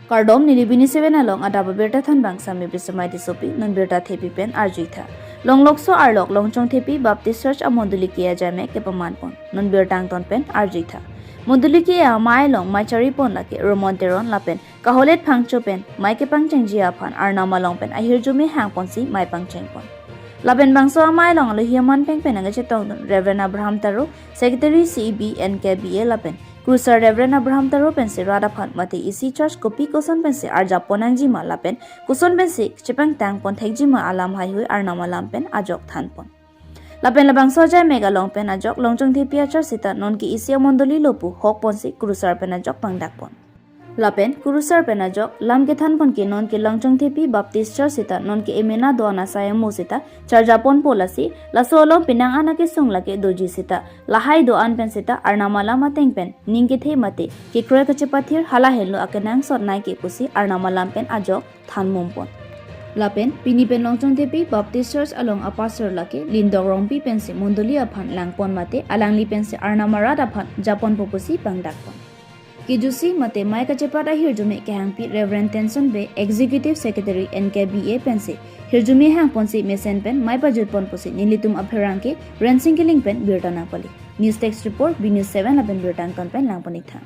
Kardom nilibini seven along adaba berta than bangsa mi bisamai disopi non berta thepi pen arjuitha. Langlokso arlok longchongthepi Baptist Church amondoli ki ajaimek kepamanpon non bertang ton pen arjuitha. Mondoli ki mai long mai chari pon lake romonteron lapen kaholet phangcho pen mai ke pangcheng jia phan arnama long pen ahir jumi hang pon si mai pangcheng pon. Lapen bangso amai long lo hiaman peng pen anga chetong Reverend Abraham Taro Secretary CB NKBA lapen Cruiser Reverend Abraham Taro pensi rada phan mate isi church kopi koson pensi arja ponangji ma lapen kuson pensi chepang tang pon thekji ma alam hai hui arnama lampen ajok than pon. Lapen labang soja mega long pen ajok longchongthepi church sita non ki isi amondoli lopu hok ponsi Cruiser pen ajok pangdak pon. Lapen Cruiser pen ajok lam ke than pon ki non ki longchongthepi Baptist Church sita non ki emena doana sayamo sita charja pon polasi la solo pinang ana ke sung lake doji sita lahai do an pen sita arnama lama teng pen ning ke the mate ki kroy ka chepathir hala hello akenang sot nai ke pusi arnama lam pen ajok than mom pon. Lapen pini pen longchongthepi Baptist Church along apastor lake lindong rompi pen se mondoli aphan langpon mate alangli pen se arnama rada phan japon popusi pangdak pon. Kijusi mate mai ka chepata hirjume ke hangpi Reverend Tenson be Executive Secretary NKBA pense hirjume hang ponsi mesen pen mai pa jutpon posi nilitum apherang ke rensing ke link pen birtana pali. News text report B News 7 lapen birtan kon pen langponi tha.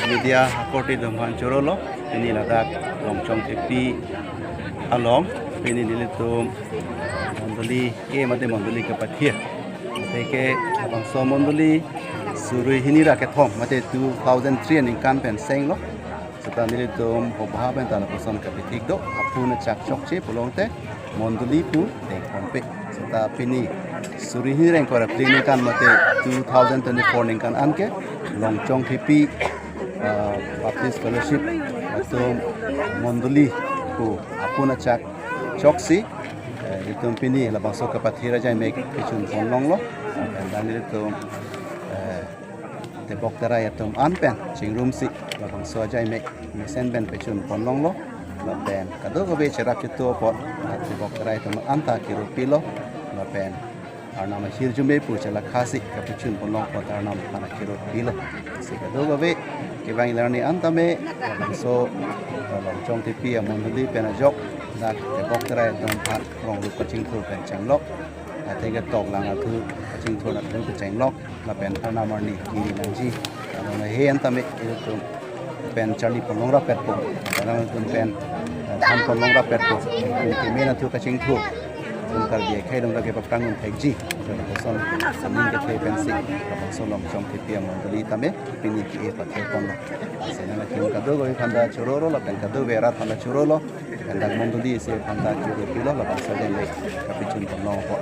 Media korte domhan chorolo ini ladak longchongthepi along ini nilitum mondoli ke mate mondoli ke pathir teke bangso mondoli surui hinira ke thom mate 2003 ning kan pen senglo seta nilitum hobha ben tala poson ke pithik do apuna chak chokche pulongte mondoli pu te kompe seta pini surui hinireng kora pling kan mate 2024 ning kan anke longchongthepi Baptist Fellowship atau mondoli ku apuna chak choksi itu pini labang so kepathir ajaimek kichun ponlong lo dan itu tebok terai atom anpen chingrum si labang so ajaimek mesen ben kichun ponlong lo lapen kado gobe cerap itu pot tebok terai atom anta kiru pilo lapen arnama hirjume pu chala khasi kapichun ponlong pot arnama kana kiru pilo si kado gobe kibang ilarni antame so longchongthepi amondoli penajok dak tebok terai dom phat rong lu kaching thu pen changlok atega tok lang athu kaching thu na thu changlok la pen anamarni kiri nangji ana he antame itu pen charli ponlong ra pet po ana tu pen tham ponlong ra pet po ki mena thu kaching thu kar dia khai dong lage papang thekji son samin ke thei pen si so longchongthepi amondoli tame pini ki e pathe pon senana kim kado goi phanda chororo la pen kado vera phanda chorolo kandak mondoli se phanda choro pilo la basa den le kapichun ponlong po